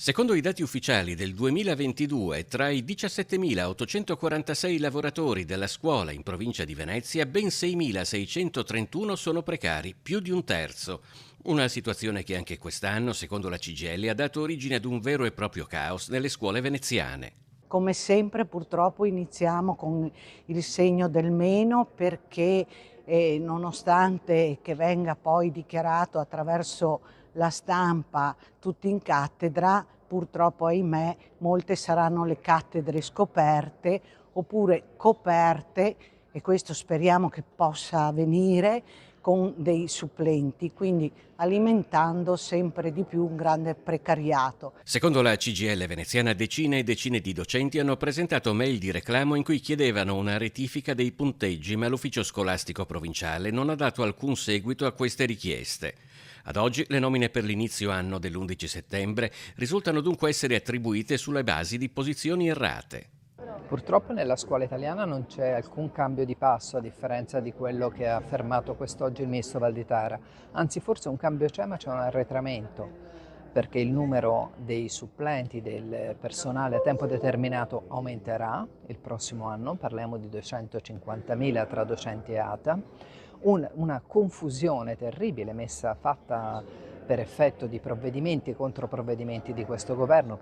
Secondo i dati ufficiali del 2022, tra i 17.846 lavoratori della scuola in provincia di Venezia, ben 6.631 sono precari, più di un terzo. Una situazione che anche quest'anno, secondo la CGIL, ha dato origine ad un vero e proprio caos nelle scuole veneziane. Come sempre purtroppo iniziamo con il segno del meno perché nonostante che venga poi dichiarato attraverso la stampa tutti in cattedra, purtroppo ahimè molte saranno le cattedre scoperte oppure coperte, e questo speriamo che possa avvenire, con dei supplenti, quindi alimentando sempre di più un grande precariato. Secondo la CGIL veneziana, decine e decine di docenti hanno presentato mail di reclamo in cui chiedevano una rettifica dei punteggi, ma l'ufficio scolastico provinciale non ha dato alcun seguito a queste richieste. Ad oggi le nomine per l'inizio anno dell'11 settembre risultano dunque essere attribuite sulle basi di posizioni errate. Purtroppo nella scuola italiana non c'è alcun cambio di passo a differenza di quello che ha affermato quest'oggi il ministro Valditara, anzi forse un cambio c'è ma c'è un arretramento, perché il numero dei supplenti del personale a tempo determinato aumenterà il prossimo anno, parliamo di 250.000 tra docenti e ATA, una confusione terribile fatta per effetto di provvedimenti e controprovvedimenti di questo governo.